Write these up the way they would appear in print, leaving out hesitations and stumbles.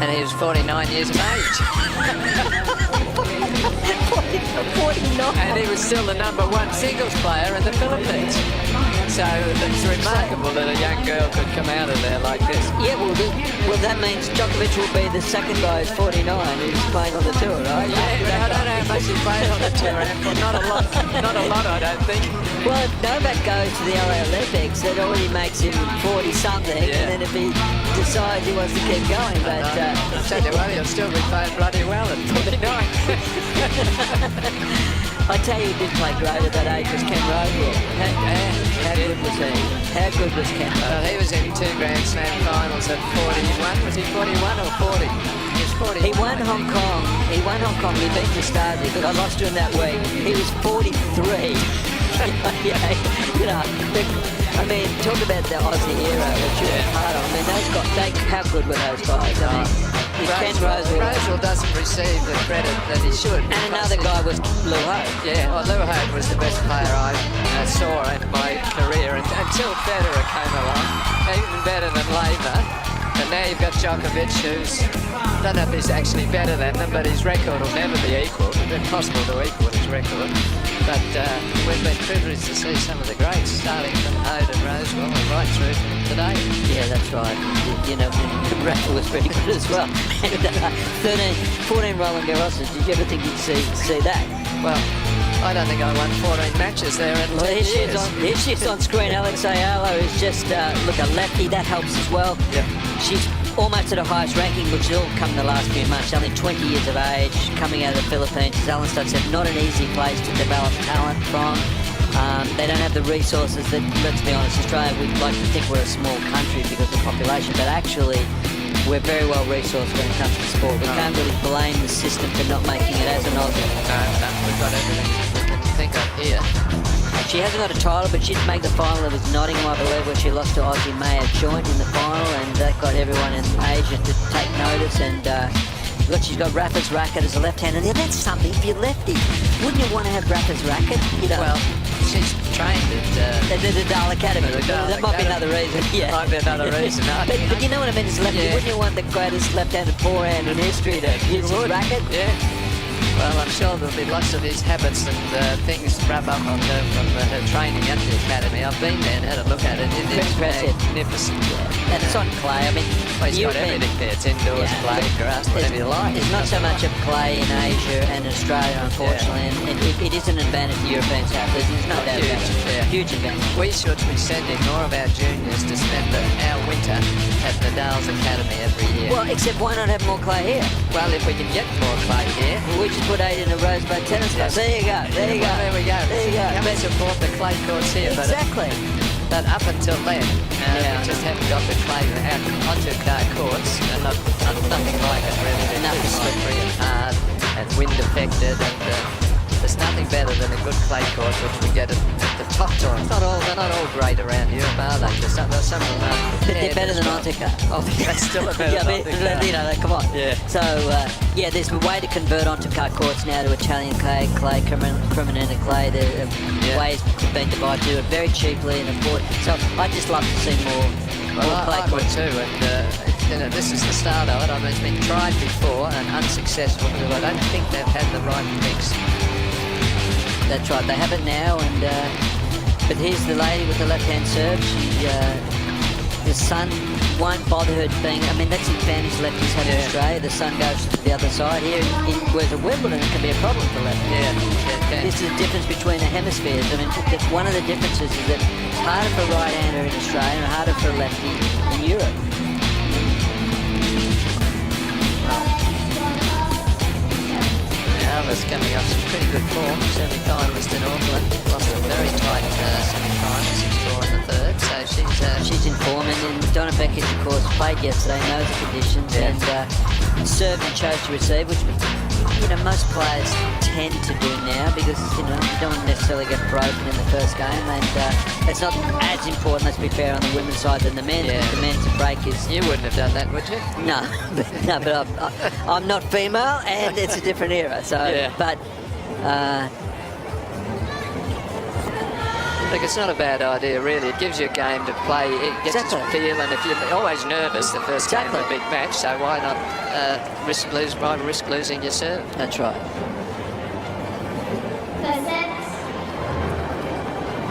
And he was 49 years of age. 49. And he was still the #1 singles player in the Philippines. So it's remarkable that a young girl could come out of there like this. Yeah, well, that means Djokovic will be the second guy who's 49 who's playing on the tour, right? Yeah, but I don't know how much he played on the tour. Not a lot, I don't think. Well, if Novak goes to the LA Olympics, it already makes him 40-something, and then if he decides he wants to keep going, but... I'll tell you what, he'll still be playing bloody well at 49. I tell you, he did play great at that age, was Ken Rosewall. How good was he? How good was Ken? He was in 2 Grand Slam finals at 41. Was he 41 or 40? He was 40. He won Hong Kong. He won Hong Kong. He beat Nastase, but I lost to him that week. He was 43. You know, I mean, talk about the Aussie era, which you were part of. I mean, those guys, how good were those guys? I mean, Ken Rosewall doesn't receive the credit that he should. And another guy was Lou Hope. Yeah, well, Lou Hope was the best player I saw in my career until Federer came along, even better than Laver. And now you've got Djokovic, who's, I don't know if he's actually better than them, but his record will never be equalled. It's impossible to equal his record. But we've been privileged to see some of the greats, starting from Hope and Rosewall and right through to today. Yeah, that's right. You know, Rafa was pretty good as well. And 14 Roland Garroses, did you ever think you'd see that? Well, I don't think I won 14 matches there in 10 years. Here she is on screen. Eala is just, look, a lefty. That helps as well. Yeah. She's almost at her highest ranking, which has all come in the last few months. Only 20 years of age, coming out of the Philippines. As Alan Studd said, not an easy place to develop talent from. They don't have the resources that, let's be honest, Australia, we'd like to think we're a small country because of population, but actually we're very well resourced when it comes to sport. We can't really blame the system for not making it as an Aussie. No, we've got everything we can think of here. She hasn't got a title, but she'd make the final. It was Nottingham, I believe, where she lost to Aussie Maya joint in the final, and that got everyone in Asia to take notice. And look, she's got Rafa's racket as a left-hander. Now that's something. If you're lefty, wouldn't you want to have Rafa's racket? You know. Well, she's trained at the Dal Academy. That might be another reason. Yeah, might be another reason. But you know what I mean? As a lefty, wouldn't you want the greatest left-handed forehand in history to use his racket? Yeah. Well, I'm sure there'll be lots of these habits and things rub up on her from her training at the academy. I've been there and had a look at it. It is magnificent. Yeah. And it's on clay. I mean, well, it's got everything there. It's indoors, clay, grass, whatever you like. It's not so much of clay in Asia and Australia, unfortunately, and it is an advantage the Europeans have. There's no doubt about it. Huge advantage. We should be sending more of our juniors to spend our winter at Nadal's Academy every year. Well, except why not have more clay here? Well, if we can get more clay here, we just put 8 in a Rosebud tennis club. There you go. There you go. There we go. There you go. Come and support the clay courts here. Exactly. But up until then, we just haven't got the clay out onto clay courts, and nothing like it really. Nothing slippery and hard and wind affected, and there's nothing better than a good clay court, which we get at the top tour. They're not all great around Europe, are they? Some of them are. But they're better than Antica. Oh, that's still a better than Antica. You know, come on. Yeah. So, there's a way to convert Antica courts now to Italian clay, Cremonena clay. There are ways to be divided to it very cheaply and affordable. So, I'd just love to see more clay I would courts. too, and this is the start of it. I mean, it's been tried before and unsuccessful because I don't think they've had the right mix. That's right, they have it now, and but here's the lady with the left-hand serve. The sun won't bother her being. I mean, that's the advantage lefties have in Australia. The sun goes to the other side. Here, whereas at Wimbledon, it can be a problem for lefties. Yeah. This is the difference between the hemispheres. I mean, that's one of the differences is that it's harder for a right-hander in Australia and harder for a lefty in Europe. Eala's coming up some pretty good form. Semi-finalist in Auckland. Lost a very tight semi-final, 6-4 in the third. So she's in form. And Donna VEKICH, of course, played yesterday, knows the conditions, and served and chose to receive, which most players tend to do now because you don't necessarily get broken in the first game, and it's not as important, let's be fair, on the women's side than the men. The men to break is. You wouldn't have done that, would you? No, but I'm not female, and it's a different era. So, but Look, it's not a bad idea, really. It gives you a game to play. It gets Exactly. you feel, and if you're always nervous the first game of a big match, so why not risk losing your serve? That's right. First set.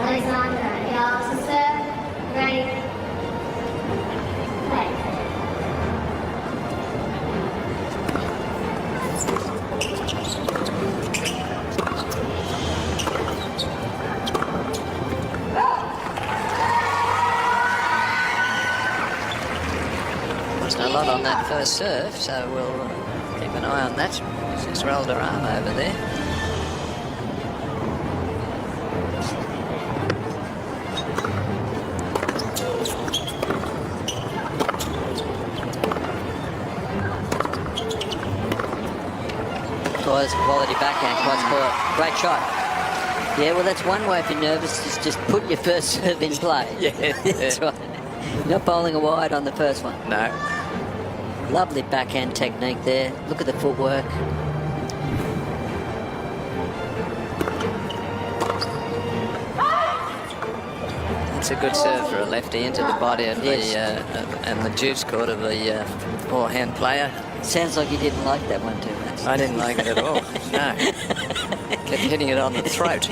Alexandra, Eala to serve. Ready. Play. Wasn't a lot on that first serve, so we'll keep an eye on that. She's rolled her arm over there. Twice quality backhand, twice court. Great shot. Yeah, well, that's one way if you're nervous, is just put your first serve in play. Yeah. That's right. You're not bowling a wide on the first one. No. Lovely backhand technique there. Look at the footwork. It's a good serve for a lefty into the body of Yes. the juice court of the forehand player. Sounds like you didn't like that one too much. I didn't like it at all. No. Kept hitting it on the throat.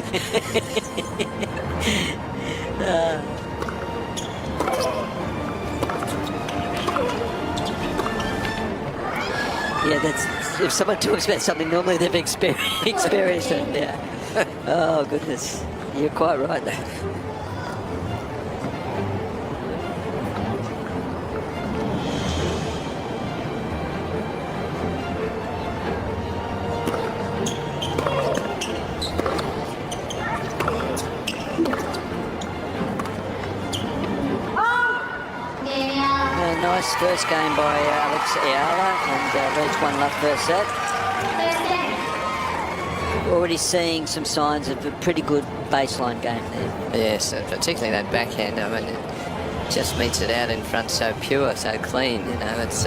Yeah, that's if someone talks about something normally they've experienced it. Yeah. Oh goodness, you're quite right there. Nice first game by Eala, and Leach won that first set. First set. Already seeing some signs of a pretty good baseline game there. Yes, particularly that backhand. I mean, it just meets it out in front so pure, so clean. You know, it's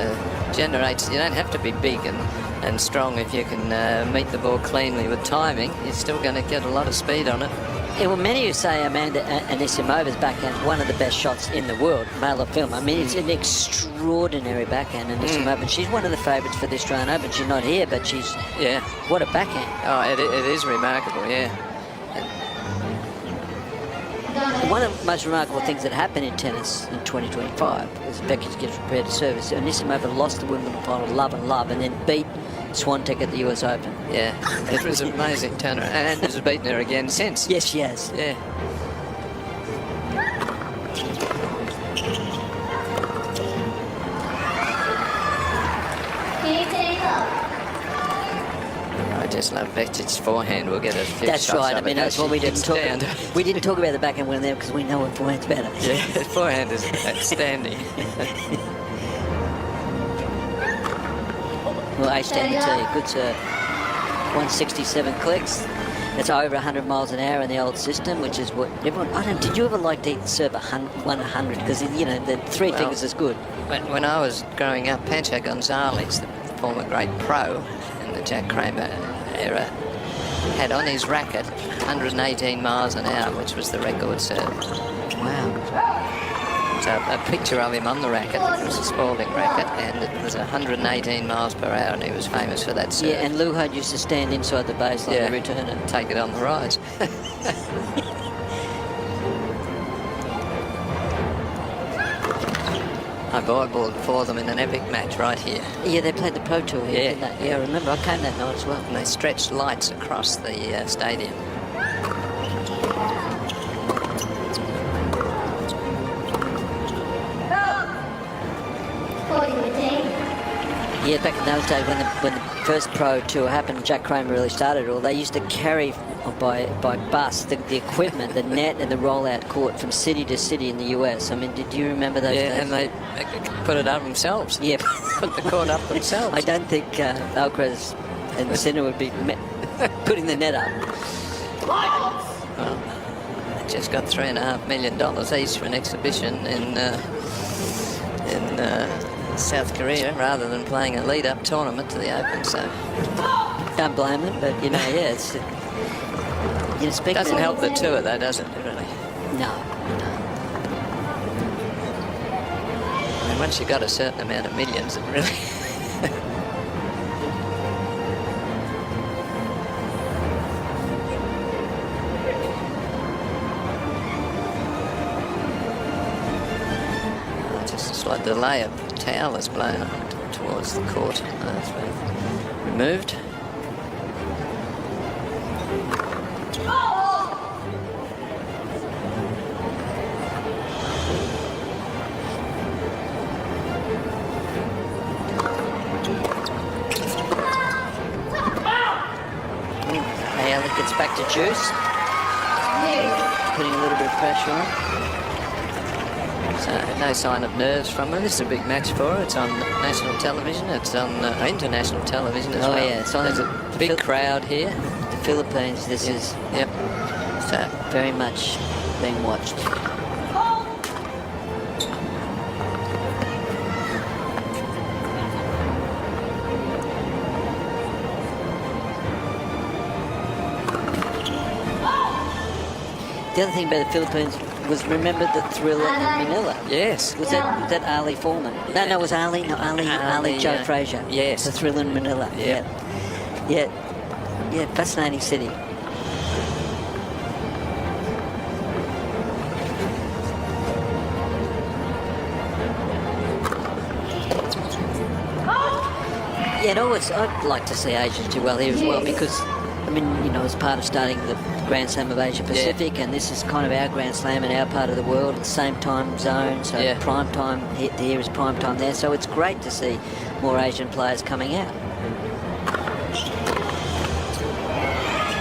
generates. You don't have to be big and strong if you can meet the ball cleanly with timing. You're still going to get a lot of speed on it. Yeah, well, many who say Amanda Anisimova's backhand is one of the best shots in the world, male or female. I mean, it's an extraordinary backhand, Anisimova. She's one of the favourites for the Australian Open. She's not here, but she's... Yeah. What a backhand. Oh, it is remarkable, yeah. One of the most remarkable things that happened in tennis in 2025 was VEKICH gets prepared to service. Anisimova lost the Wimbledon final love, and then beat Swiatek at the US Open. Yeah, it was an amazing turnaround. And has beaten her again since. Yes, she has. Yeah. Can you take up? I just love VEKIC's forehand. We'll get a few That's shots right. I of mean, it that's as what we she didn't gets talk down. about. We didn't talk about the backhand one there because we know her forehand's better. Yeah, forehand is outstanding. Well, A-standard tee, good serve. 167 clicks. That's over 100 miles an hour in the old system, which is what everyone... I don't... Did you ever like to serve 100? Because, you know, the three fingers is good. When I was growing up, Pancho Gonzalez, the former great pro in the Jack Kramer era, had on his racket 118 miles an hour, which was the record serve. Wow. So a picture of him on the racket, it was a Spalding racket, and it was 118 miles per hour, and he was famous for that serve. Yeah, and Luhad used to stand inside the baseline and return it. Take it on the rise. I balled for them in an epic match right here. Yeah, they played the Pro Tour here, Yeah. didn't they? Yeah, I remember. I came that night as well. And they stretched lights across the stadium. Yeah, back in those days when the first Pro Tour happened, Jack Kramer really started it all. They used to carry by bus the equipment, the net and the rollout court from city to city in the US. I mean, did you remember those days? Yeah, and they put it up themselves. Yeah. Put the court up themselves. I don't think Alcaraz and the centre would be putting the net up. Well, they just got $3.5 million each for an exhibition in South Korea rather than playing a lead-up tournament to the Open, so... Don't blame them, but, you know, yeah, it's... You know, Doesn't help the tour, though, does it, really? No. I mean, once you got a certain amount of millions, it really... Just a slight delay, a towel is blown up towards the court. That's been removed. Eala gets back to juice, putting a little bit of pressure on. So no sign of nerves from her. This is a big match for her. It's on national television. It's on international television as well. Yeah, it's on. There's a big crowd here. The Philippines. This is Yep. So very much being watched. The other thing about the Philippines was, remember the thriller in Manila? yes. Was that Ali Foreman? No, it was Ali. No, Ali Joe Frazier. Yes. The thriller in Manila. Yeah. Yeah, fascinating city. Yeah, and always, I'd like to see Asia do well here as well, because, I mean, you know, as part of starting the Grand Slam of Asia Pacific, and this is kind of our Grand Slam in our part of the world, at the same time zone, so prime time here is prime time there, so it's great to see more Asian players coming out.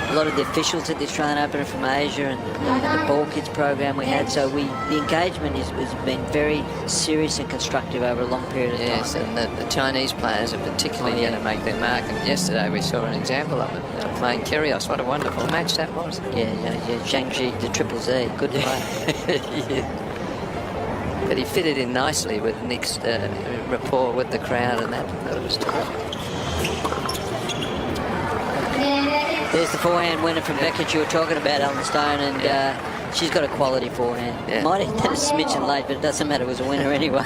A lot of the officials at the Australian Open are from Asia, and the Ball Kids program we had, so the engagement has been very serious and constructive over a long period of time. Yes, and the Chinese players are particularly going to make their mark. And yesterday we saw an example of it. They were playing Kyrgios. What a wonderful match that was. Yeah, Zhangji, the Triple Z, good player. Yeah. But he fitted in nicely with Nick's rapport with the crowd, and that was terrific. There's the forehand winner from VEKICH you were talking about, Ellen Stone, and she's got a quality forehand. Yeah. Might have done a smidgen late, but it doesn't matter, it was a winner anyway.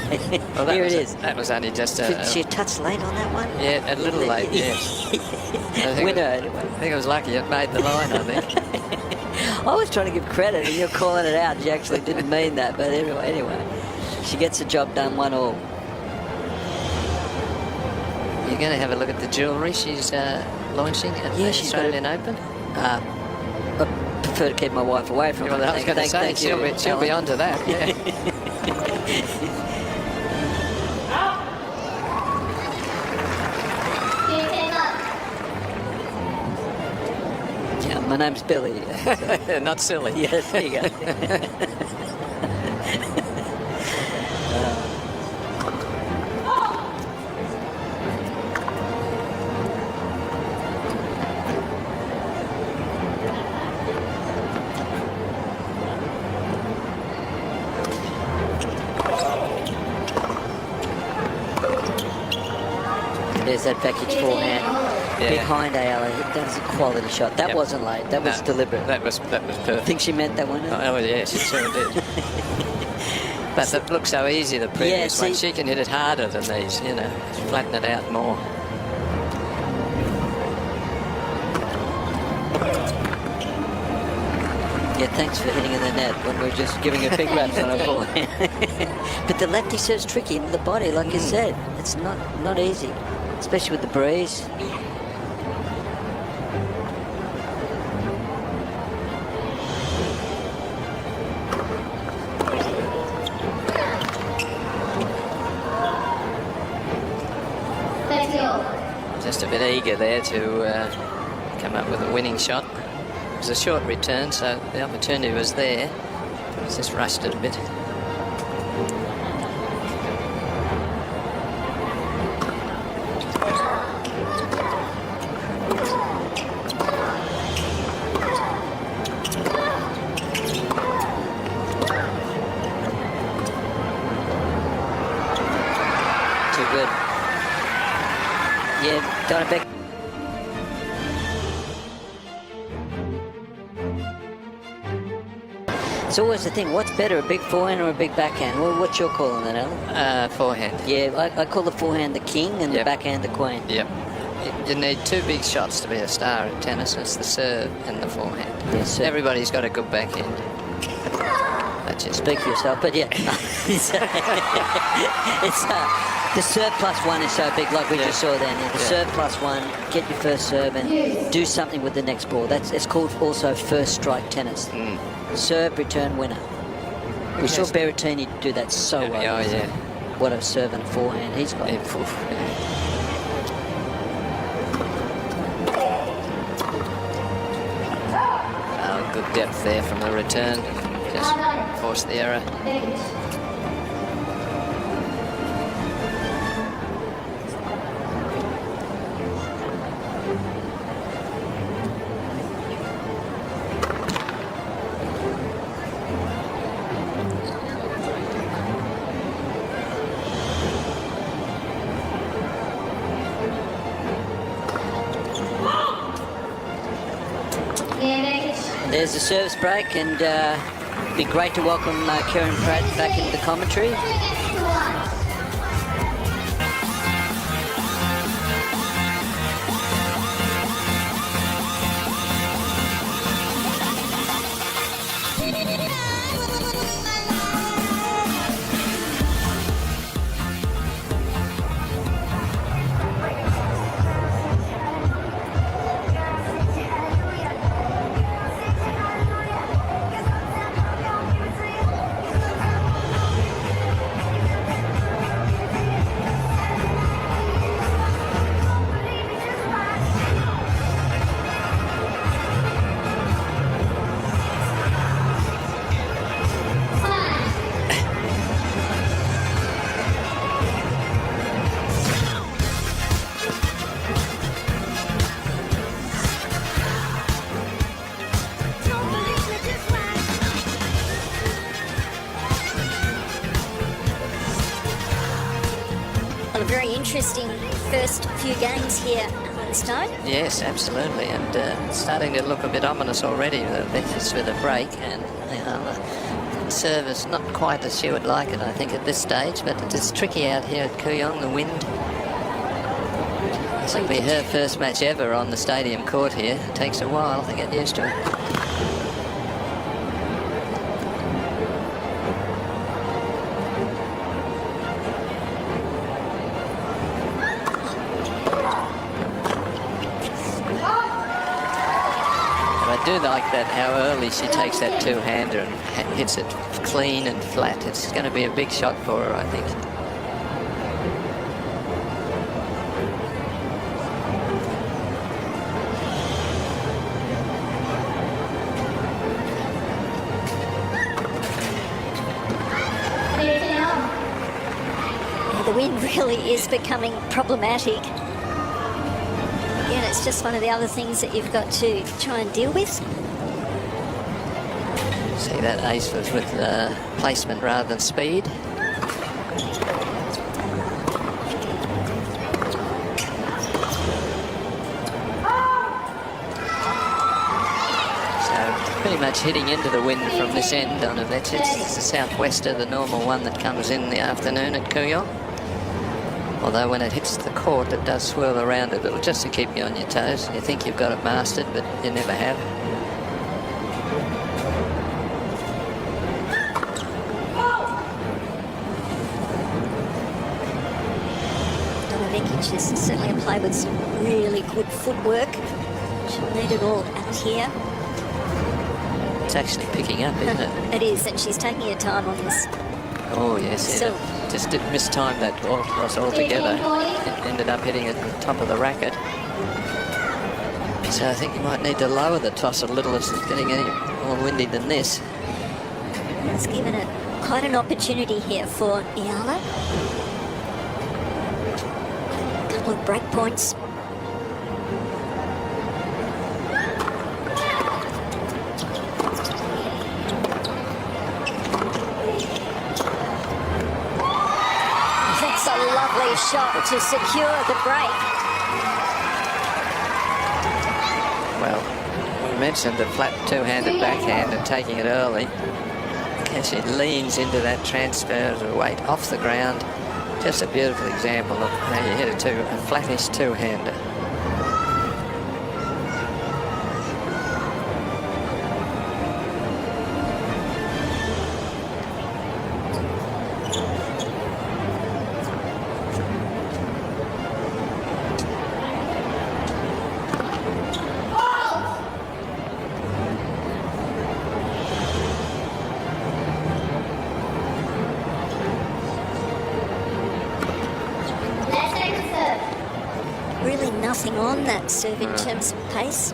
Well, Here it is. That was only just She a touch late on that one? Yeah, a little late, yes. Winner anyway. I think it was lucky it made the line, I think. I was trying to give credit and you're calling it out. She actually didn't mean that, but anyway. She gets the job done, 1-1. You're going to have a look at the jewellery she's launching at the Australian Open? I prefer to keep my wife away from Well, it. I was going to say, she'll be onto that, yeah. Yeah, my name's Billy. Not silly. Yes, there you go. There's that VEKICH forehand behind Eala. That was a quality shot. That wasn't late. That was deliberate. That was perfect. I think she meant that one. Oh, yes, it sure did. But it looked so easy, the previous one. She can hit it harder than these, you know, flatten it out more. Yeah, thanks for hitting in the net when we're just giving her big raps on her forehand. But the lefty serves tricky into the body, like you said. It's not easy, especially with the breeze. Just a bit eager there to come up with a winning shot. It was a short return, so the opportunity was there. It's just rushed it a bit. Too good. Yeah, Donna Beck. It's always the thing, what's better, a big forehand or a big backhand? Well, what's your call on that, Alan? Forehand. Yeah, I call the forehand the king and the backhand the queen. Yep. You need two big shots to be a star at tennis. It's the serve and the forehand. Yes, sir. Everybody's got a good backhand. That's it. Speak for yourself, but yeah. it's the serve +1 is so big, like we just saw then. Yeah, the serve +1, get your first serve and do something with the next ball. It's called also first strike tennis. Serve, return, winner. We saw Berrettini do that so well. Oh, yeah. What a serve and a forehand he's got. Good depth there from the return. Just forced the error. There's the service break, and it'd be great to welcome Karen Pratt back into the commentary. A very interesting first few games here on Stone. Yes, absolutely, and it's starting to look a bit ominous already. VEKICH with a break, and the serve is not quite as she would like it, I think, at this stage, but it's tricky out here at KOOYONG, the wind. This will be her first match ever on the stadium court here. It takes a while to get used to it. I do like that, how early she takes that two-hander and hits it clean and flat. It's going to be a big shot for her, I think. The wind really is becoming problematic. Again, it's just one of the other things that you've got to try and deal with. See, that ace was with placement rather than speed. So pretty much hitting into the wind from this end on a VEKICH. It's the southwester, the normal one that comes in the afternoon at KOOYONG. Although when it hits the court, it does swirl around a little just to keep you on your toes. You think you've got it mastered, but you never have. VEKICH is certainly a player with some really good footwork. She'll need it all out here. It's actually picking up, isn't it? It is, and she's taking her time on this. Oh, yes. So, just did mistime that ball cross altogether. It ended up hitting at the top of the racket. So I think you might need to lower the toss a little if it's getting any more windy than this. It's given it quite an opportunity here for Eala. A couple of break points. That's a lovely shot to secure the break. Well, we mentioned the flat two-handed backhand and taking it early. and she leans into that transfer of the weight off the ground. Just a beautiful example of how you hit a flattish two-hander. Let's take a serve. Really nothing on that serve in terms of pace.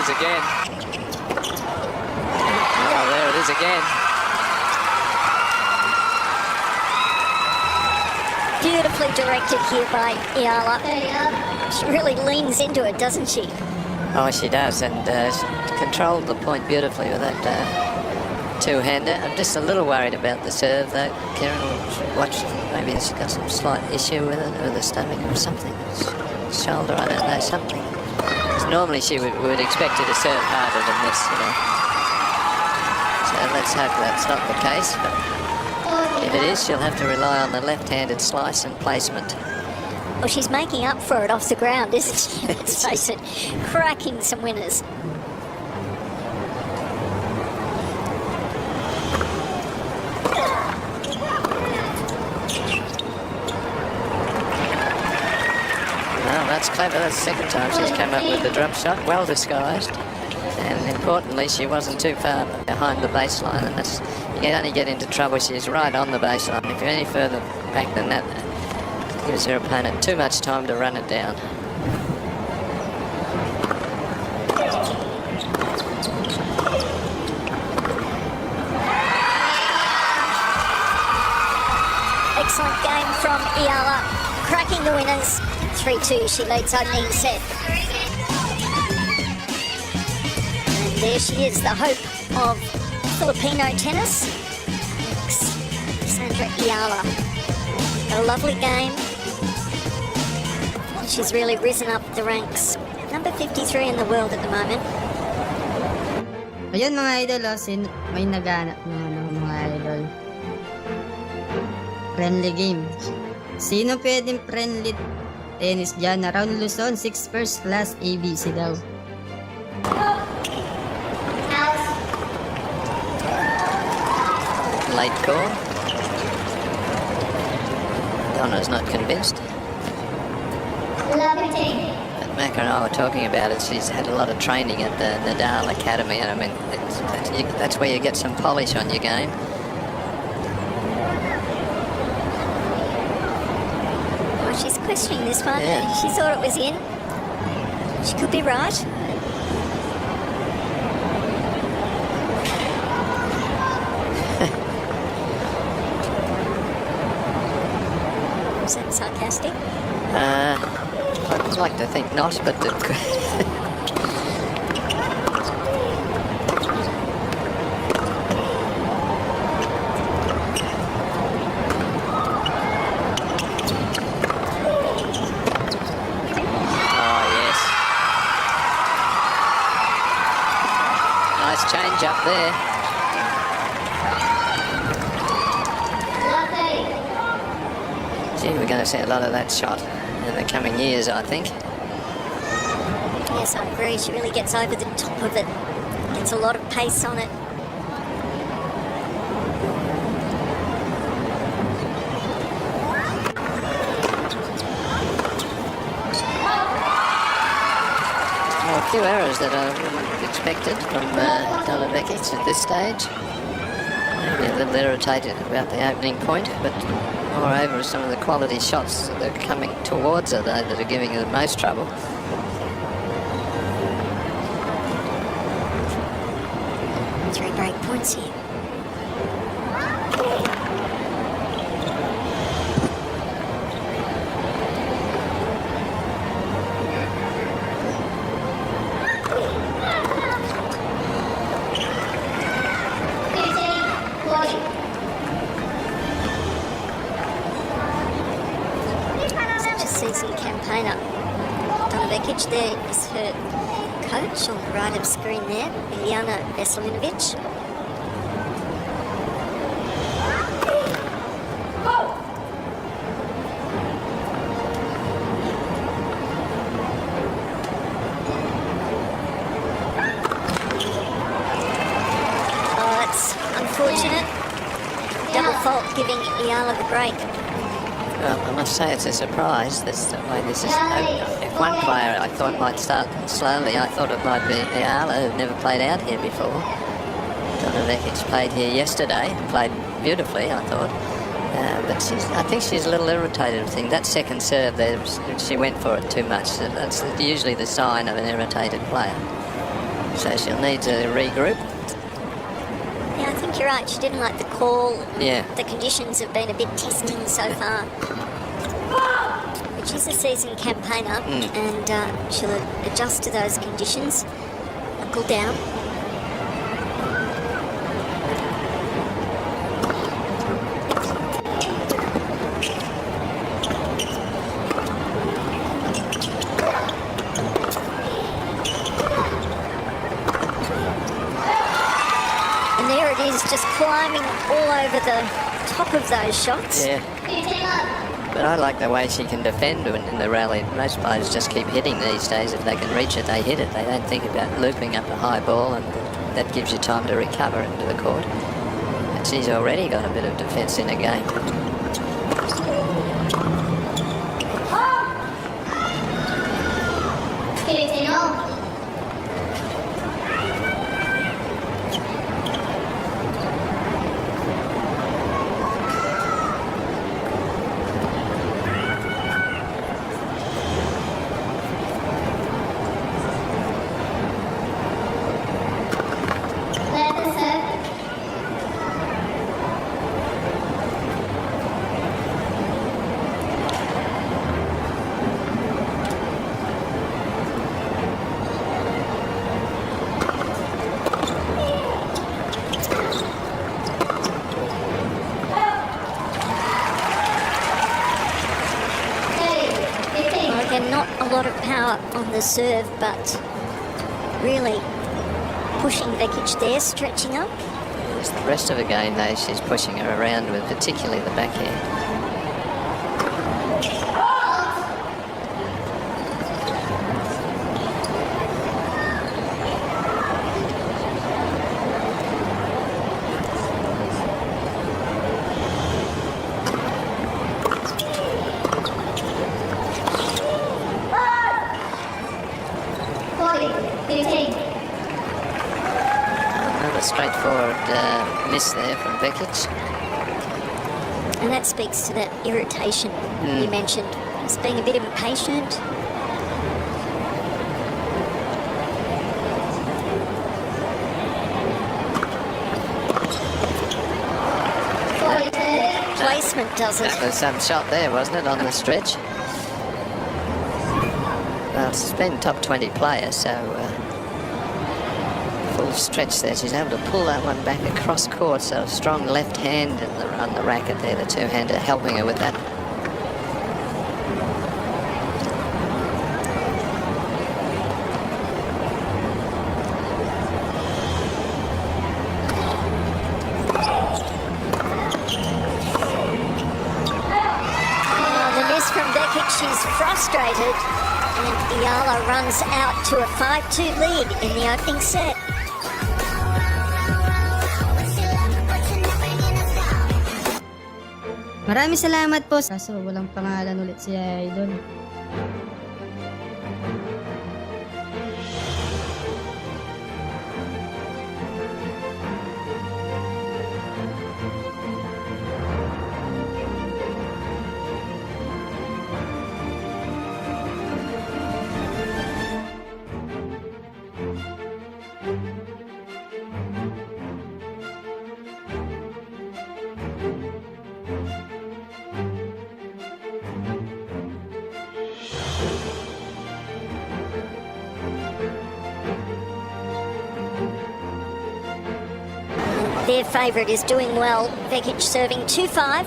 Again. Oh, there it is again. Beautifully directed here by Eala. She really leans into it, doesn't she? Oh, she does, and controlled the point beautifully with that two-hander. I'm just a little worried about the serve, though. Karen will watch. Maybe she's got some slight issue with it, or the stomach or something. Shoulder, I don't know, something. Normally she would expect her to serve harder than this, you know. So let's hope that's not the case. But if it is, she'll have to rely on the left-handed slice and placement. Well, she's making up for it off the ground, isn't she? Let's face it, cracking some winners. That's clever. That's the second time she's come up with the drop shot. Well disguised. And importantly, she wasn't too far behind the baseline. And that's, you can only get into trouble. She's right on the baseline. If you're any further back than that, it gives your opponent too much time to run it down. Excellent game from Eala. Cracking the winners. 3-2, she leads opening set. And there she is, the hope of Filipino tennis, Sandra Eala. A lovely game. She's really risen up the ranks. Number 53 in the world at the moment. Ayun mga idol, may naghanap ng mga idol. Friendly game. Sino pwedeng friendly tennis dyan? Around Luzon, 6 first class ABC daw. Late call. Donna's not convinced. Lovely team. But Mac and I were talking about it. She's had a lot of training at the Nadal Academy, and I mean, that's where you get some polish on your game. She's questioning this one. Yeah. She thought it was in. She could be right. Was that sarcastic? I'd like to think not, but change up there. Gee, we're going to see a lot of that shot in the coming years, I think. Yes, I agree. She really gets over the top of it. Gets a lot of pace on it. few errors that are expected from VEKICH at this stage. Maybe a little irritated about the opening point, but moreover some of the quality shots that are coming towards her though that are giving her the most trouble. 3 break points here. Season campaigner VEKICH. There is her coach on the right of screen there, Eala. Oh, that's unfortunate. Double fault giving Eala the break. Well, I must say it's a surprise. This the way this is. If one player I thought might start slowly, I thought it might be Eala, who never played out here before. VEKICH played here yesterday, played beautifully, I thought. But I think she's a little irritated with things. That second serve there, she went for it too much. That's usually the sign of an irritated player. So she'll need to regroup. Yeah, I think you're right. She didn't like the call. Yeah. The conditions have been a bit testing so far. But she's a seasoned campaigner and she'll adjust to those conditions. Knuckle down. Just climbing all over the top of those shots. Yeah. But I like the way she can defend in the rally. Most players just keep hitting these days. If they can reach it, they hit it. They don't think about looping up a high ball, and that gives you time to recover into the court. And she's already got a bit of defence in her game. Not a lot of power on the serve, but really pushing VEKICH there, stretching up. It's the rest of the game, though, she's pushing her around with particularly the backhand. Another straightforward miss there from VEKICH. And that speaks to that irritation you mentioned. Just being a bit impatient. Placement does it. That was some shot there, wasn't it, on the stretch? Well, she's been top 20 player, so full stretch there. She's able to pull that one back across court, so a strong left hand on the racket there, the two-hander helping her with that. The miss from VEKICH, she's frustrated. And Eala runs out to a 5-2 lead in the opening set. Maraming salamat po. Kaso walang pangalan ulit si Idol. Their favourite is doing well. VEKICH serving 2-5.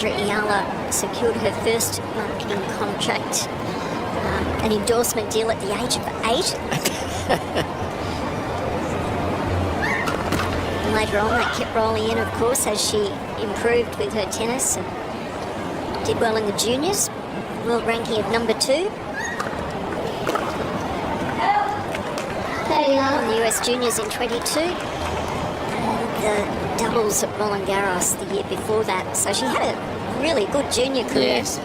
Eala secured her first marketing contract, an endorsement deal at the age of 8. And later on that kept rolling in, of course, as she improved with her tennis and did well in the juniors. World ranking of number 2. In the US juniors in 22. And the doubles at Roland Garros the year before that. So she had a really good junior career. Yes.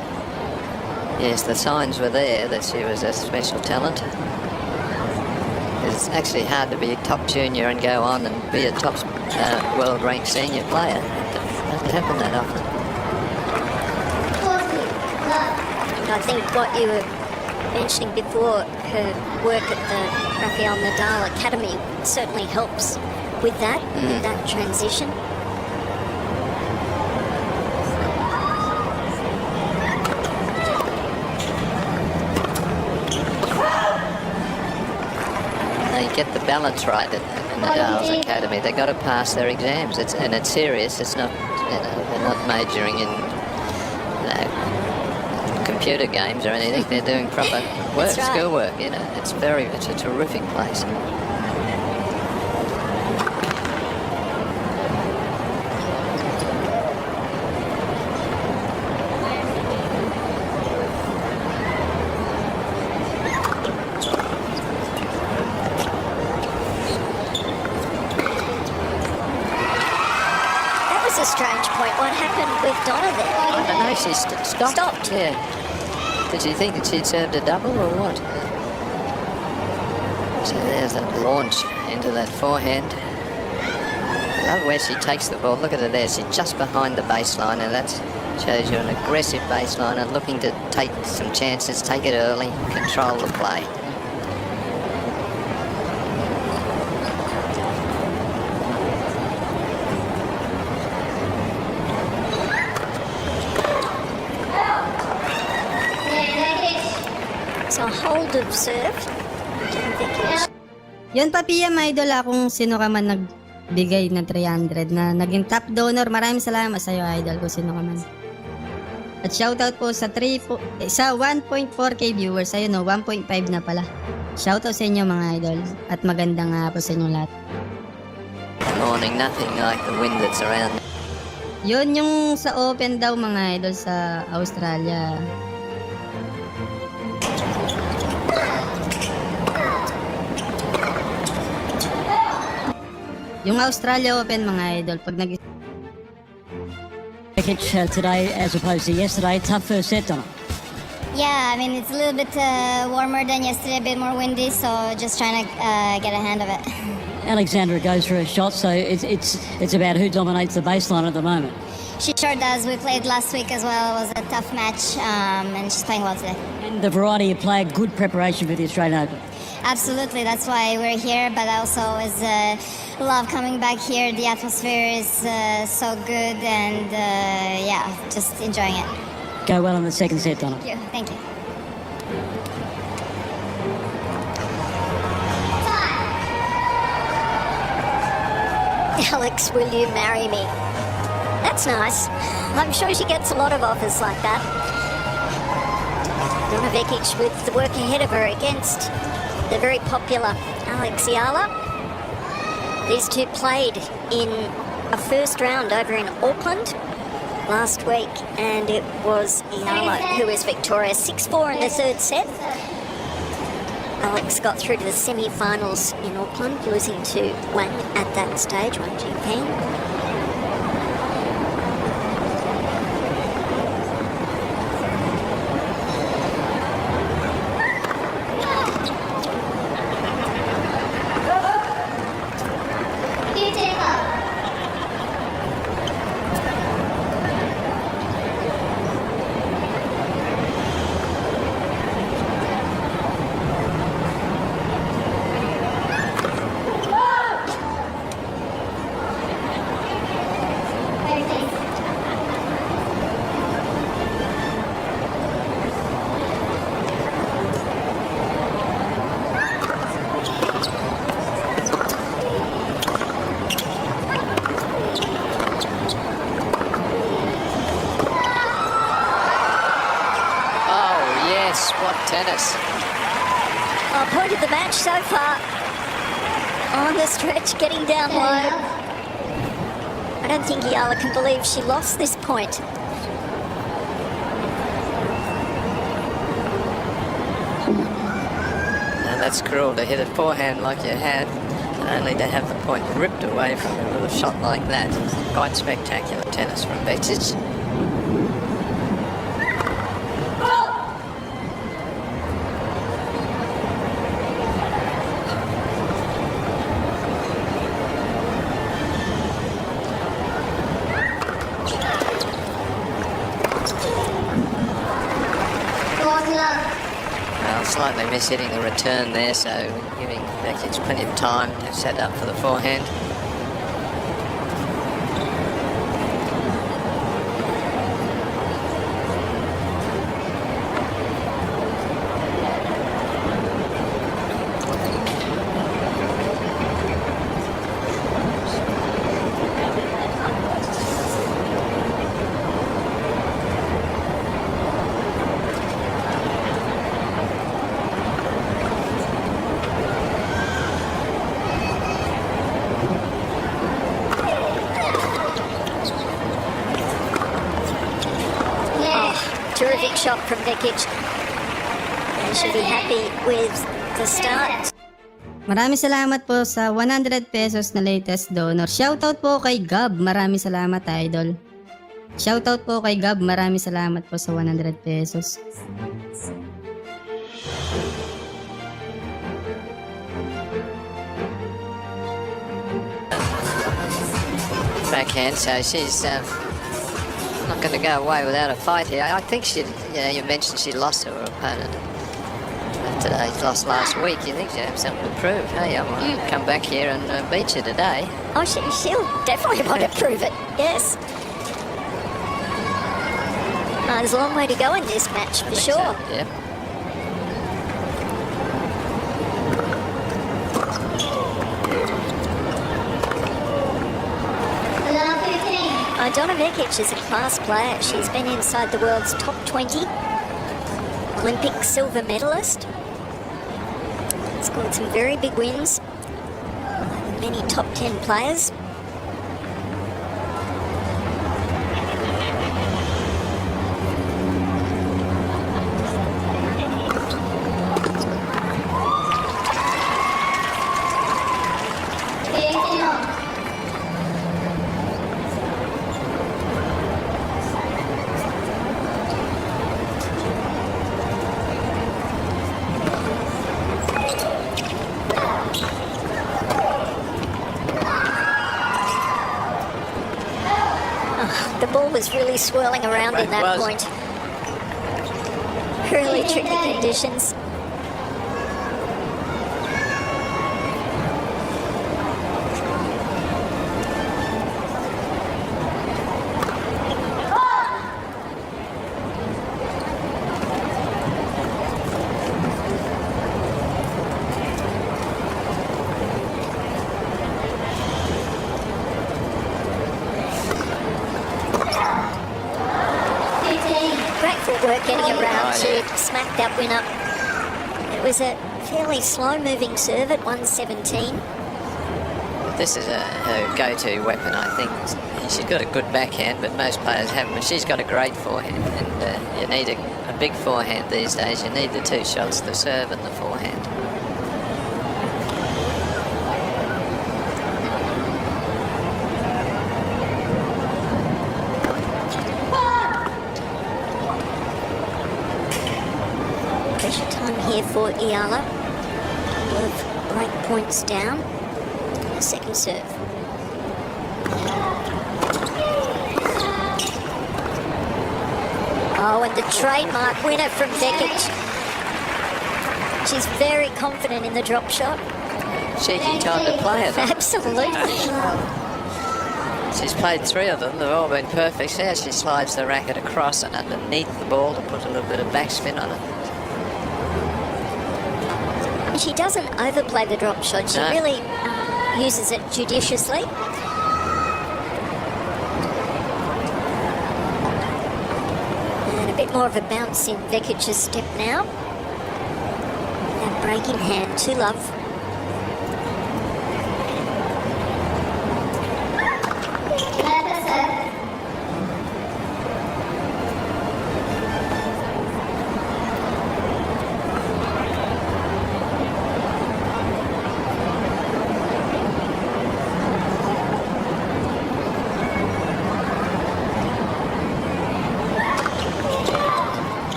Yes, the signs were there that she was a special talent. It's actually hard to be a top junior and go on and be a top world-ranked senior player. It doesn't happen that often. I think what you were mentioning before, her work at the Rafael Nadal Academy certainly helps with that transition. They get the balance right at Nadal's Academy. They've got to pass their exams, and it's serious. It's not, they're not majoring in computer games or anything. They're doing proper work, That's right. school work. It's a terrific place. A strange point. What happened with Donna there? I don't know, she stopped. Yeah. Did she think that she'd served a double or what? So there's that launch into that forehand. I love where she takes the ball. Look at her there. She's just behind the baseline, and that shows you an aggressive baseline and looking to take some chances, take it early, control the play. So hold of serve. Yun pa PM Idol, kung sino ka man nagbigay ng 300 na naging top donor. Maraming salamat sa iyo Idol, kung sino ka man. At shoutout po sa 1.4k viewers. Ayun 1.5 na pala. Shoutout sa inyo mga Idol. At magandang hapon sa inyo lahat. Morning, nothing like the wind that's around. Yun yung sa open daw mga Idol sa Australia. Yung Australia Open mga Idol, pag VEKICH today as opposed to yesterday, tough first set, Donna. Yeah, I mean, it's a little bit warmer than yesterday, a bit more windy, so just trying to get a hand of it. Alexandra goes for a shot, so it's about who dominates the baseline at the moment. She sure does. We played last week as well. It was a tough match, and she's playing well today. And the variety of play, good preparation for the Australian Open. Absolutely, that's why we're here, but I also love coming back here. The atmosphere is so good, and yeah, just enjoying it. Go well in the second set, Donna. Thank you. Thank you. Alex, will you marry me? That's nice. I'm sure she gets a lot of offers like that. Donna VEKICH with the work ahead of her against the very popular Eala. These two played in a first round over in Auckland last week, and it was Eala who was victorious. 6-4 in the third set. Alex got through to the semi-finals in Auckland, losing to Wang at that stage, Wang Jinping. tennis. Point of the match so far. On the stretch, getting down low. I don't think Eala can believe she lost this point. And that's cruel to hit a forehand like you had, and only to have the point ripped away from you with a shot like that. Quite spectacular tennis from VEKICH. Well, slightly mishitting the return there, so giving VEKICH plenty of time to set up for the forehand. Terrific shot from VEKICH. And she'll be happy with the start. Maraming salamat po sa 100 pesos na latest donor. Shoutout po kay Gab. Maraming salamat, idol. Shoutout po kay Gab. Maraming salamat po sa 100 pesos. Backhand, so she's not going to go away without a fight here. I think she, you mentioned she lost to her opponent today. She lost last week. You think she'd have something to prove? Hey, I want to come back here and beat you today. Oh, she'll definitely want to prove it, yes. There's a long way to go in this match, for sure. So, yeah. Donna VEKICH is a class player. She's been inside the world's top 20. Olympic silver medalist. Scored some very big wins. Many top 10 players. The ball was really swirling around in that point. Really tricky conditions. Work getting around to smack that winner. It was a fairly slow-moving serve at 117. This is her go-to weapon, I think. She's got a good backhand, but most players haven't. But she's got a great forehand, and you need a big forehand these days. You need the two shots, the serve and the forehand. Pressure time here for Eala. Couple of break points down. Second serve. Oh, and the trademark winner from VEKICH. She's very confident in the drop shot. Cheeky time to play it. Absolutely. She's played 3 of them. They've all been perfect. See how she slides the racket across and underneath the ball to put a little bit of backspin on it. She doesn't overplay the drop shot. She really uses it judiciously. And a bit more of a bounce in VEKICH's step now. break in hand to Love.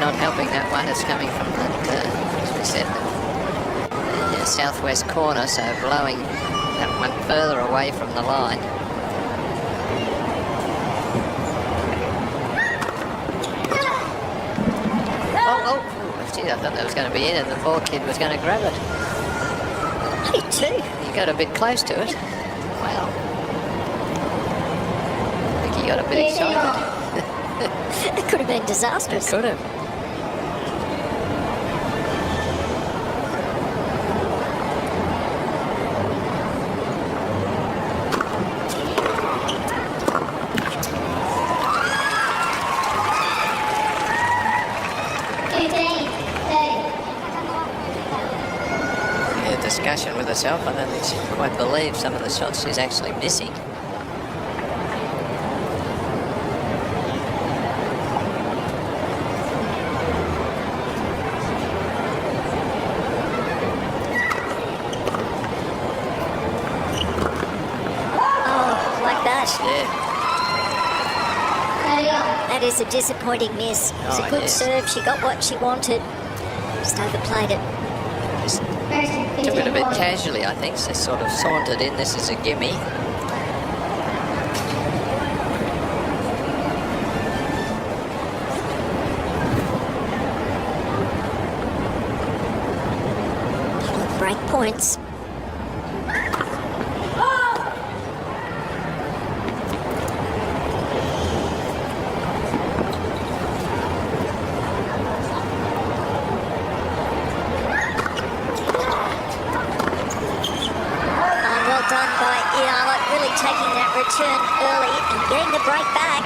Not helping that one. It's coming from that, as we said, the southwest corner, so blowing that one further away from the line. Oh, gee, I thought that was going to be in and the poor kid was going to grab it. Me too. He got a bit close to it. Wow. I think he got a bit excited. It could have been disastrous. It could have. Discussion with herself. I don't think she can quite believe some of the shots she's actually missing. Oh, like that. Yeah. That is a disappointing miss. It was a good serve. She got what she wanted. Just overplayed it. Took it a bit casually, I think. So sort of sauntered in. This is a gimme. Break points. Done by Eala, really taking that return early and getting the break back.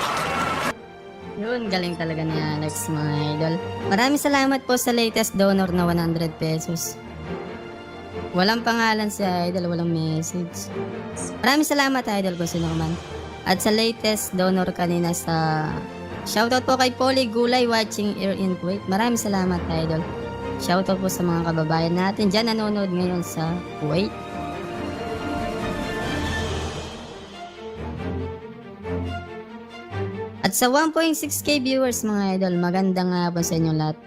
Yun, galing talaga ni Alex, mga idol. Maraming salamat po sa latest donor na 100 pesos. Walang pangalan si idol, walang message. Maraming salamat, idol, kung sino man. At sa latest donor kanina sa... Shoutout po kay Polly Gulay watching here in Kuwait. Maraming salamat, idol. Shoutout po sa mga kababayan natin dyan nanonood ngayon sa Kuwait. At sa 1.6k viewers, mga idol, magandang hapon sa inyong lahat.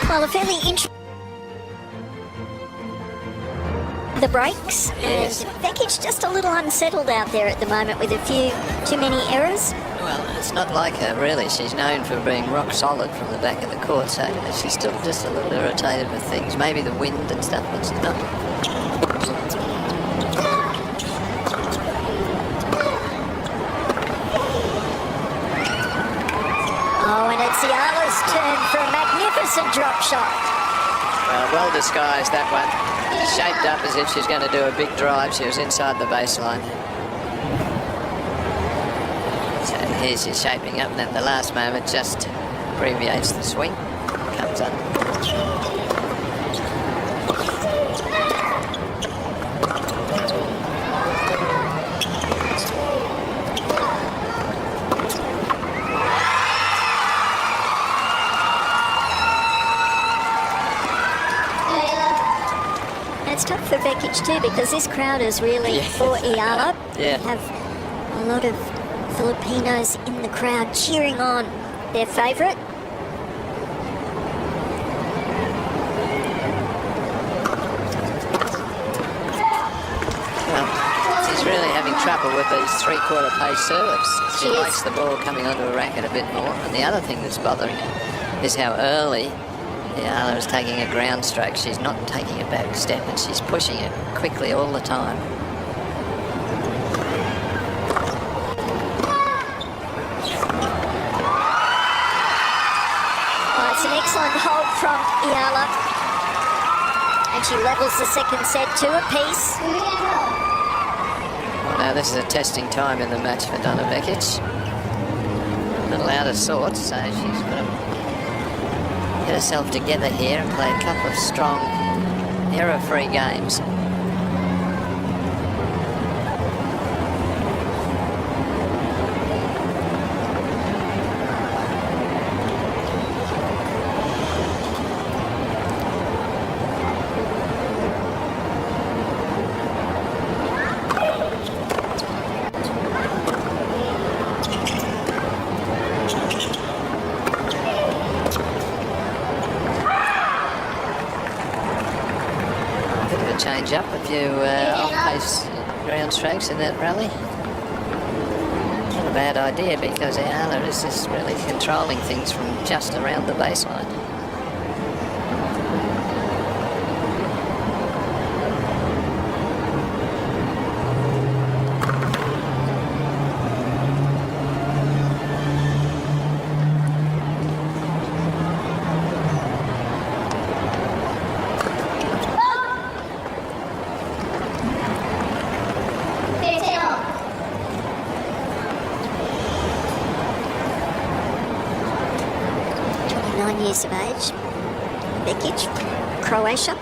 Well, a fairly interesting... The breaks, Yes. and VEKICH just a little unsettled out there at the moment with a few too many errors. Well, it's not like her, really. She's known for being rock solid from the back of the court, so she's still just a little irritated with things. Maybe the wind and stuff, but she's not. Oh, and it's Eala's turn for a magnificent drop shot. Well disguised, that one. Shaped up as if she's going to do a big drive. She was inside the baseline. So here she's shaping up, and at the last moment just abbreviates the swing. Comes up. It's tough for VEKICH too because this crowd is really for Eala. Yeah. We have a lot of Filipinos in the crowd cheering on their favourite. really having trouble with these three-quarter pace serves. She She is. likes the ball coming onto a racket a bit more. And the other thing that's bothering her is how early Eala is taking a ground stroke. She's not taking a back step, and she's pushing it quickly all the time. Oh, it's an excellent hold from Eala. And she levels the second set to a piece. Well, now this is a testing time in the match for Donna VEKICH. A little out of sorts, so she's got to get herself together here and play a couple of strong, error-free games. Change up a few off-pace ground strokes in that rally. Not a bad idea because Eala is just really controlling things from just around the baseline. Years of age. VEKICH, Croatia.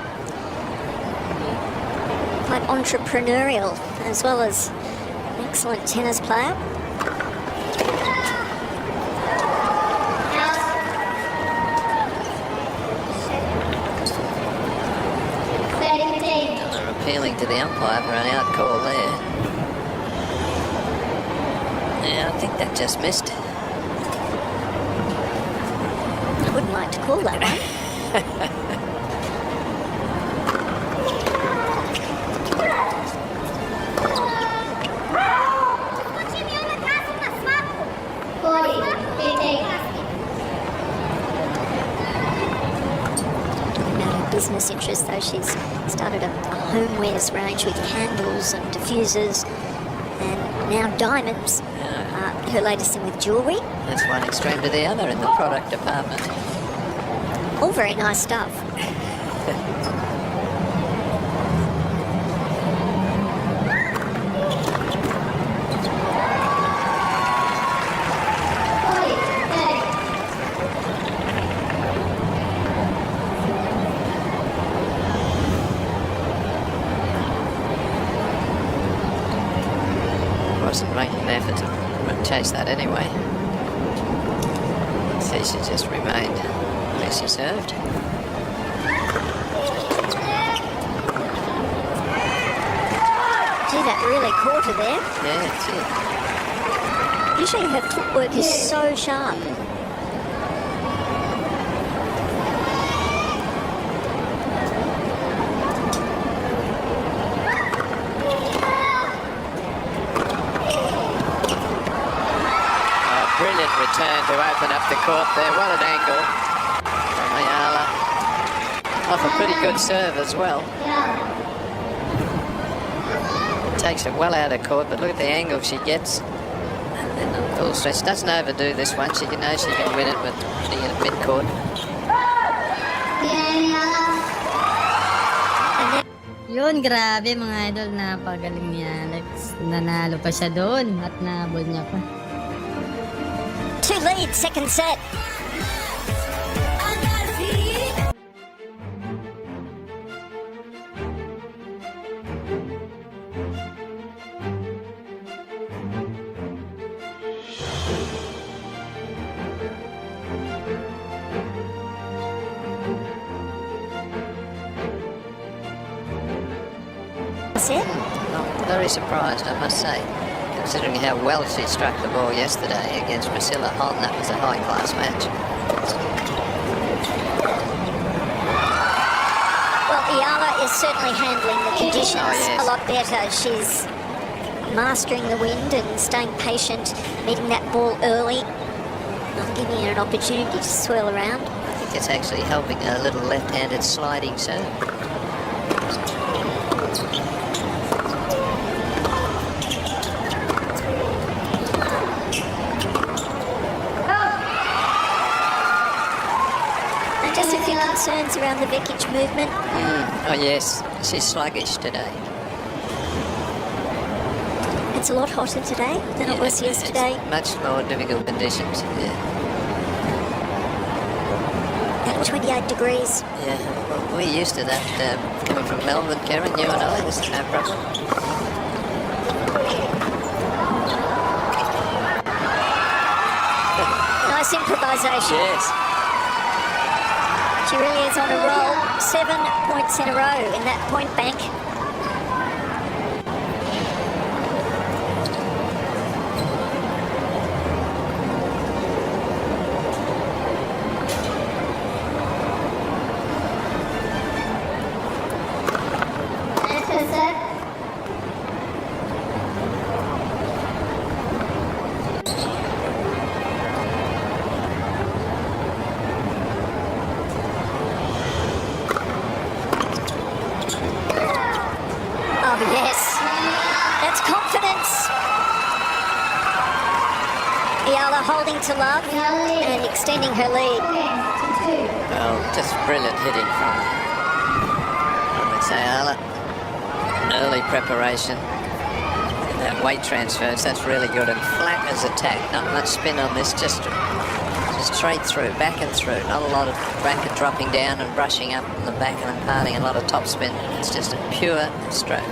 Quite entrepreneurial as well as an excellent tennis player. They're appealing to the umpire for an out call there. Yeah, I think that just missed. Wouldn't like to call that one. Out of business interest though, she's started a homewares range with candles and diffusers and now diamonds. Her latest thing with jewellery. That's one extreme to the other in the product department. All very nice stuff. Wasn't making an effort to chase that anyway. See, she just remained where she served. Gee, that really caught her there. Yeah, Usually her footwork is so sharp. Brilliant return to open up the court there. What an angle from Eala. Off a pretty good serve as well. Takes it well out of court, but look at the angle she gets. And then on full stretch. Doesn't overdo this one. She knows she can win it, but putting it at mid-court. Yun, grabe mga idol, napagaling niya. Nanalo pa siya doon at nabol niya pa. 2 lead, second set. Set. I'm very surprised, I must say, considering how well she struck the ball yesterday against Priscilla Holm. That was a high-class match. Well, Eala is certainly handling the conditions Oh, yes. a lot better. She's mastering the wind and staying patient, meeting that ball early, not giving it an opportunity to swirl around. I think it's actually helping a little left-handed sliding serve. And just a few concerns around the VEKICH movement. Oh yes, she's sluggish today. It's a lot hotter today than it was yesterday. It's much more difficult conditions. Yeah. At 28 degrees. Yeah, well, we're used to that coming from Melbourne, Karen, you and I, this is no problem. Nice improvisation. Yes. She really is on a roll. 7 points in a row in that point bank. Oh, yes. That's confidence. Eala holding to love and extending her lead. Well, just brilliant hitting from, I would say, Eala. Early preparation. And that weight transfers, that's really good. And flat as attack, not much spin on this, just straight through, back and through. Not a lot of racket dropping down and brushing up on the back and imparting a lot of topspin. It's just a pure stroke.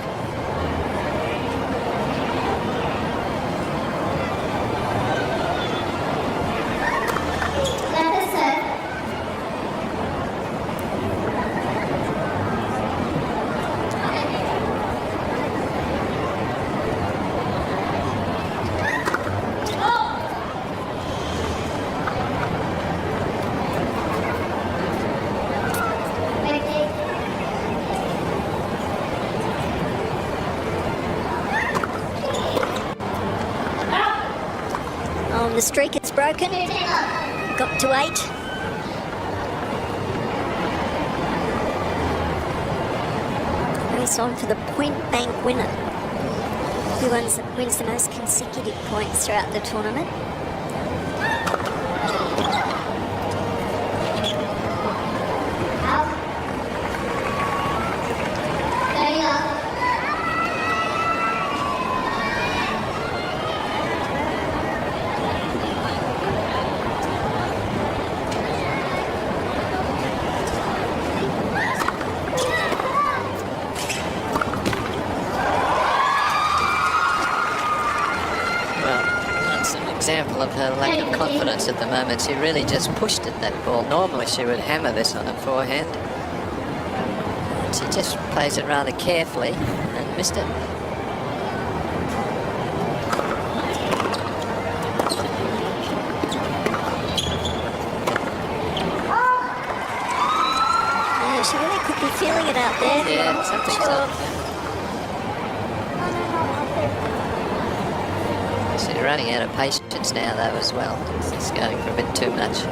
The streak is broken. Got to 8. Race on for the point bank winner, who wins the most consecutive points throughout the tournament. Example of her lack of confidence at the moment. She really just pushed at that ball. Normally she would hammer this on her forehand. She just plays it rather carefully and missed it. Yeah, she really could be feeling it out there. Yeah, something's up. She's running out of patience now, though, as well. It's going for a bit too much.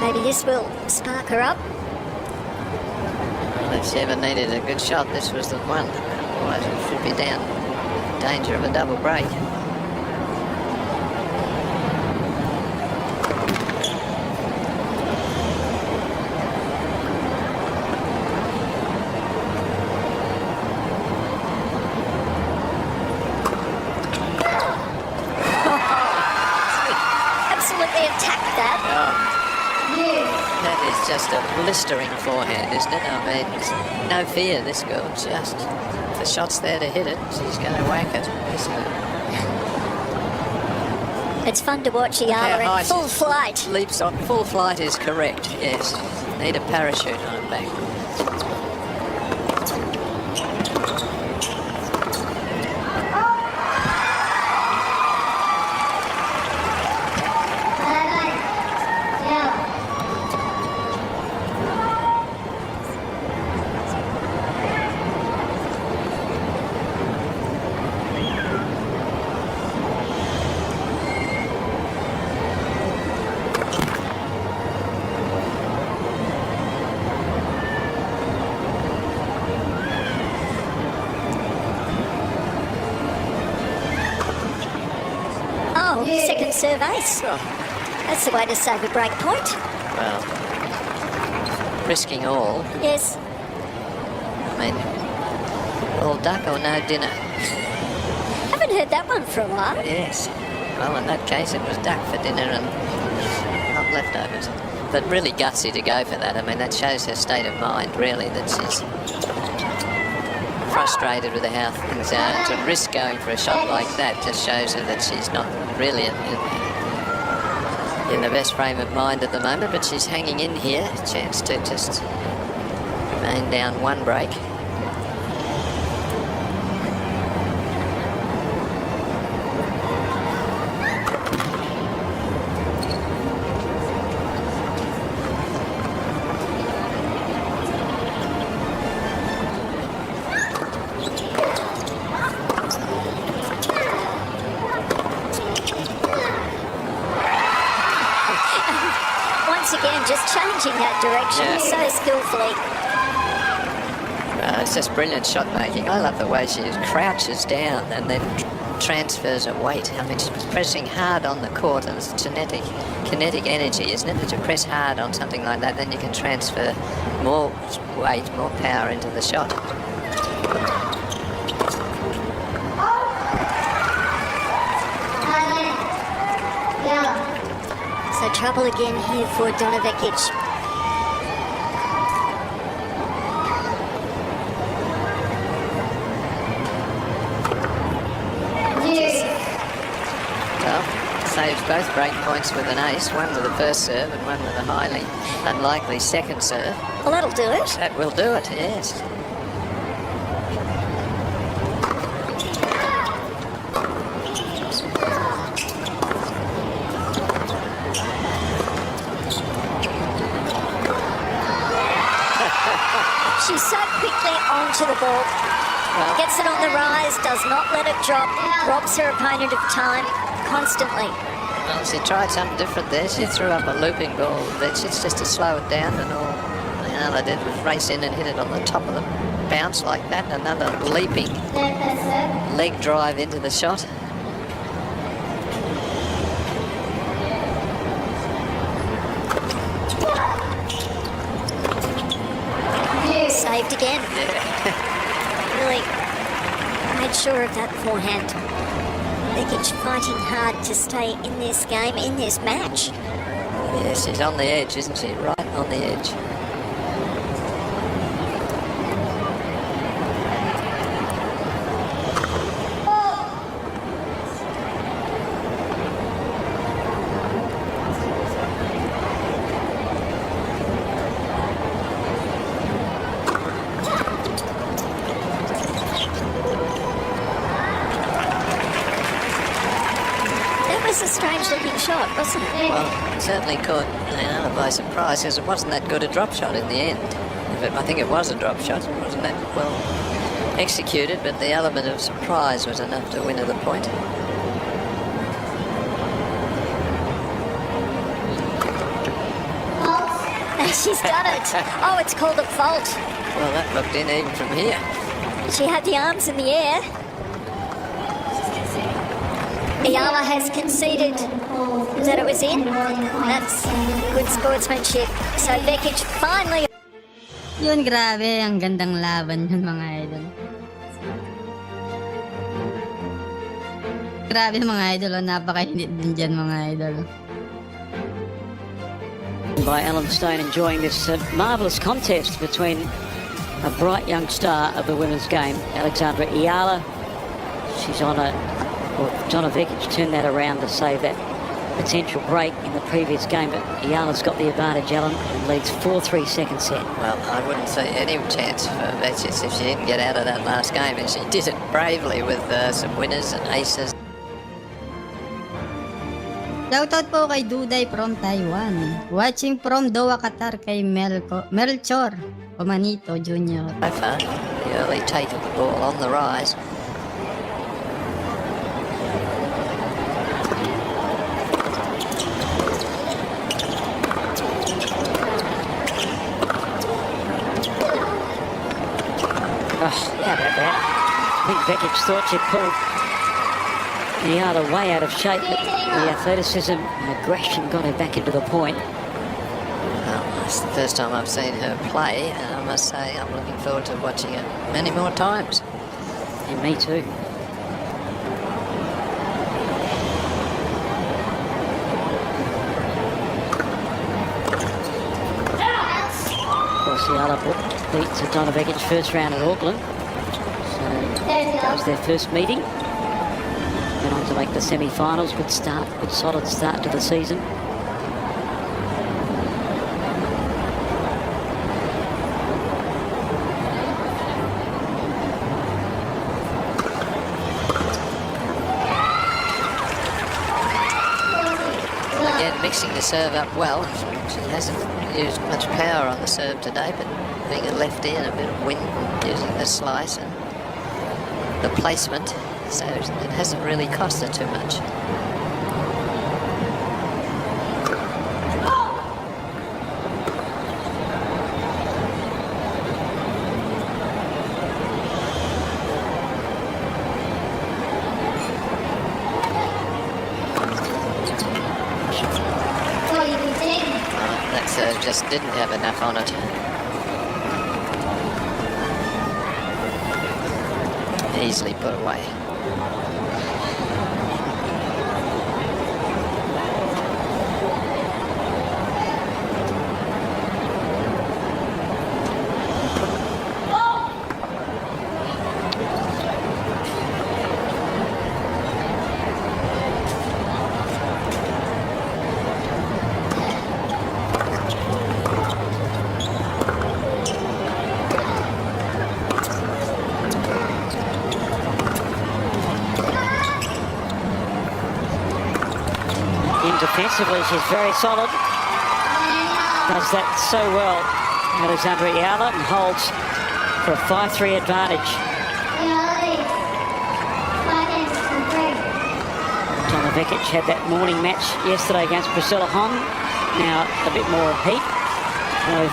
Maybe this will spark her up. Well, if she ever needed a good shot, this was the one. Otherwise, it should be down. Danger of a double break. Absolutely attacked that. That is just a blistering forehand, isn't it? I mean, no fear, this girl. Just, if the shot's there to hit it, she's going to whack it, isn't it? It's fun to watch Eala in full flight. Leaps on full flight is correct, yes. Need a parachute on her back. Second serve ace. That's the way to save a break point. Well, risking all. Yes. I mean, all duck or no dinner. Haven't heard that one for a while. Yes. Well, in that case, it was duck for dinner and not leftovers. But really gutsy to go for that. I mean, that shows her state of mind, really, that she's frustrated with how things are. To risk going for a shot like that just shows her that she's not really in the best frame of mind at the moment, but she's hanging in here. A chance to just remain down one break. Again, just changing that direction so skillfully. It's just brilliant shot making. I love the way she crouches down and then transfers her weight. I mean, she's pressing hard on the court, and it's kinetic energy, isn't it? That you press hard on something like that, then you can transfer more weight, more power into the shot. So trouble again here for VEKICH. Well, saves both break points with an ace, one with the first serve and one with a highly unlikely second serve. Well, that'll do it. That will do it, yes. She's so quickly onto the ball. Well, Gets it on the rise, does not let it drop, robs her opponent of time constantly. well, she tried something different there. She threw up a looping ball. That's just to slow it down, and all Eala did was race in and hit it on the top of the bounce like that. Another leaping leg drive into the shot. Saved again. Really made sure of that forehand. VEKICH fighting hard to stay in this game, in this match. Yes, she's on the edge, isn't she? Right on the edge. It was a strange looking shot, wasn't it? Well, it certainly caught Eala by surprise, because it wasn't that good a drop shot in the end. I think it was a drop shot. It wasn't that well executed, but the element of surprise was enough to win her the point. She's done it. Oh, it's called a fault. Well, that looked in even from here. She had the arms in the air. Eala has conceded that it was in. That's good sportsmanship. So VEKICH finally... Yun, grabe. Ang gandang laban yun, mga idol. Grabe mga idol. Napakainit din dyan, mga idol. by Alan Stone, enjoying this marvellous contest between a bright young star of the women's game, Alexandra Eala. She's on Donna VEKICH turned that around to save that potential break in the previous game, but Eala's got the advantage, Alan, and leads 4-3 second set. Well, I wouldn't see any chance for VEKICH if she didn't get out of that last game, and she did it bravely with some winners and aces. Shoutout po kay Duday from Taiwan. Watching from Doha, Qatar kay Melchor Omanito Jr. So far, the early take of the ball on the rise. Oh, how about that? I think VEKICH thought she pulled Eala way out of shape, but the athleticism and aggression got her back into the point. Well, it's the first time I've seen her play, and I must say I'm looking forward to watching it many more times. And me too. Of course, Eala beat Donna VEKICH first round at Auckland. So that was their first meeting. Went on to make the semi-finals. Good start, good solid start to the season. Again, mixing the serve up well. She hasn't used much power on the serve today, but being a lefty and a bit of wind, using the slice and the placement, so it hasn't really cost her too much. That serve just didn't have enough on it. Easily put away. Defensively, she's very solid. Does that so well, Alexandra Eala, and holds for a 5-3 advantage. Donna VEKICH had that morning match yesterday against Priscilla Hong. Now a bit more heat. And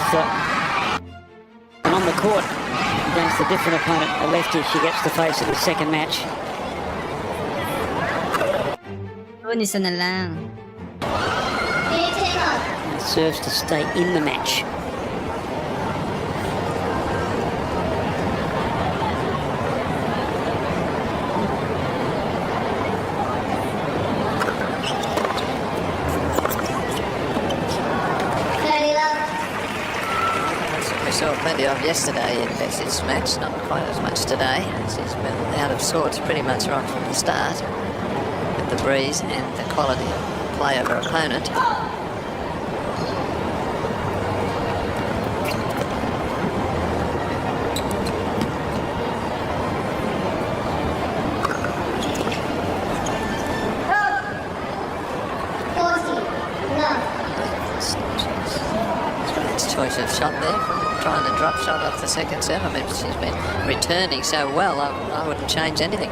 on the court against a different opponent, a lefty, she gets to face in the second match. Isa na lang. Serves to stay in the match. We saw plenty of yesterday in VEKICH's match, not quite as much today. She's been out of sorts pretty much right from the start, with the breeze and the quality of play of her opponent. Choice of shot there, from trying to drop shot off the second serve. I mean, she's been returning so well, I wouldn't change anything.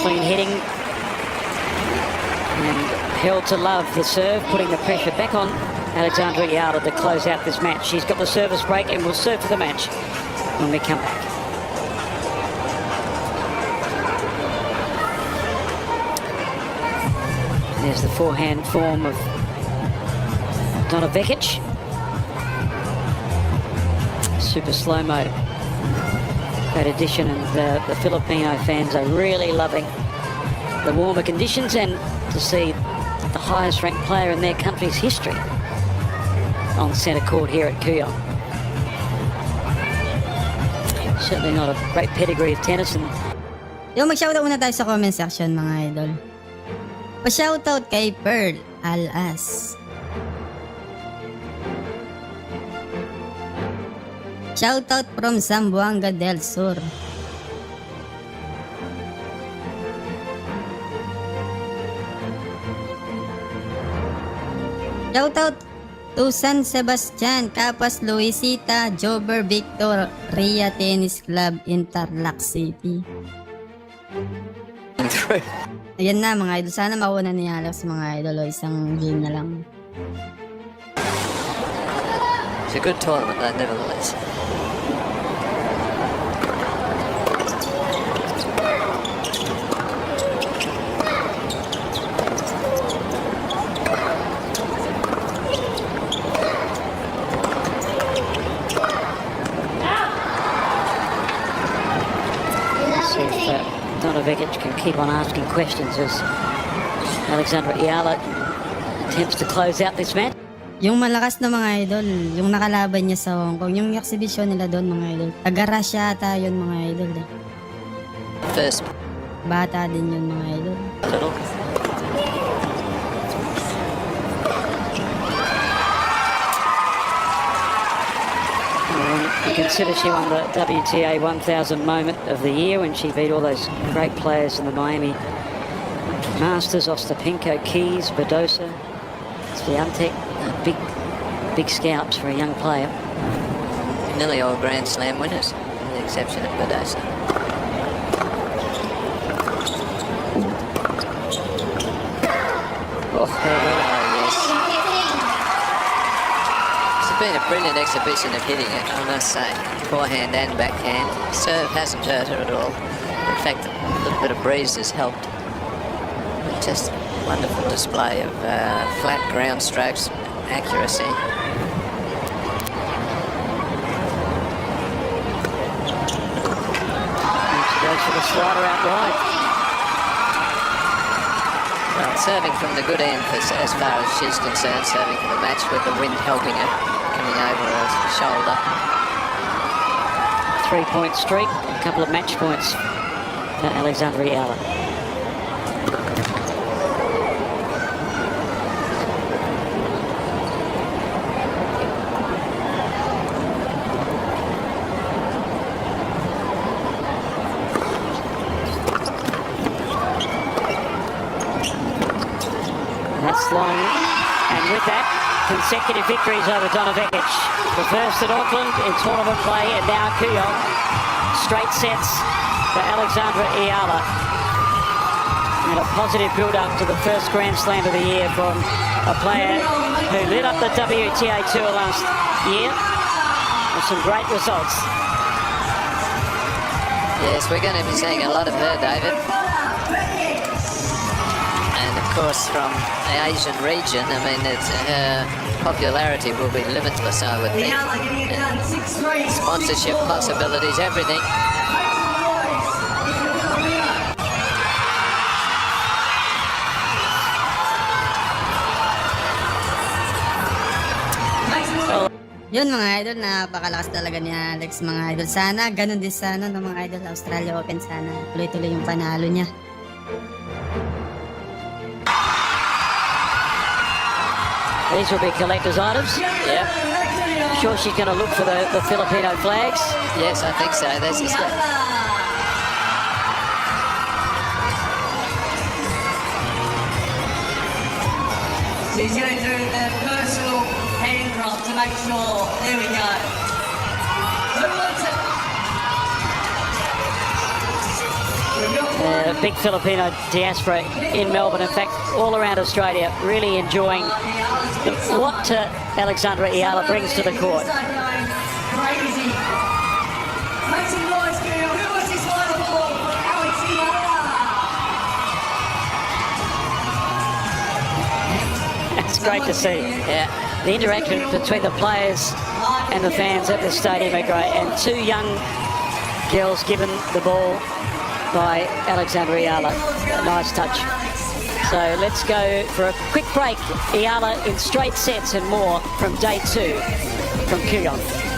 Clean hitting and held to love the serve, putting the pressure back on Alexandra Eala to close out this match. She's got the service break and will serve for the match. when we come back. There's the forehand form of VEKICH. Super slow-mo. Great addition, and the Filipino fans are really loving the warmer conditions and to see the highest ranked player in their country's history on centre court here at KOOYONG. Certainly not a great pedigree of tennis. And Yung mag-shoutout muna tayo sa comment section, mga idol. Pa-shoutout kay Pearl Alas. Shoutout from Zamboanga del Sur. Shoutout to San Sebastian, Capas, Luisita, Jober Victor, Ria Tennis Club, Interlac City. Ayan na mga idol, sana mauna ni Alex mga idol, o isang game na lang. It's a good tournament though, nevertheless. VEKICH can keep on asking questions as Eala attempts to close out this match. Yung malakas na mga idol, yung nakalaban niya sa Hong Kong, yung exhibition nila doon mga idol. Taga-Russia ata yun mga idol. First. Bata din yun mga idol. Little. You consider she won the WTA 1000 moment of the year when she beat all those great players in the Miami Masters, Ostapenko, Keys, Badosa, Swiatek, big scalps for a young player. Nearly all Grand Slam winners, with the exception of Badosa. Oh, yes. It's been a brilliant exhibition of hitting it, I must say. Forehand and backhand. Serve hasn't hurt her at all. In fact, a little bit of breeze has helped. Just wonderful display of flat ground strokes, accuracy. She goes for the slider out wide. Well, serving from the good end as far as she's concerned, serving for the match with the wind helping her, coming over her shoulder. 3-point streak, a couple of match points for Eala. That's long, and with that, consecutive victories over VEKICH. The first at Auckland in tournament play, and now KOOYONG. Straight sets for Eala. And a positive build-up to the first Grand Slam of the year from a player who lit up the WTA Tour last year with some great results. Yes, we're going to be seeing a lot of her, David. And of course, from the Asian region, I mean, her popularity will be limitless, I would think. And sponsorship possibilities, everything. Yun mga idol, napakalakas talaga ni Alex mga idol. Sana, ganun din sana ng mga idol. Australia Open sana. Tuloy-tuloy yung panalo niya. These will be collector's items. Yeah. Sure she's going to look for the Filipino flags. Yes, I think so. This is good. She's going to do the personal hand drop to make sure. There we go. Who wants it? Big Filipino diaspora in Melbourne, in fact, all around Australia, really enjoying what Eala brings to the court. Make some noise, Kooyong. Who was this final ball for Alex Eala? It's great to see. Yeah, the interaction between the players and the fans at the stadium are great. And two young girls given the ball by Alexandra Eala. Nice touch. So let's go for a quick break. Eala in straight sets and more from day 2 from KOOYONG.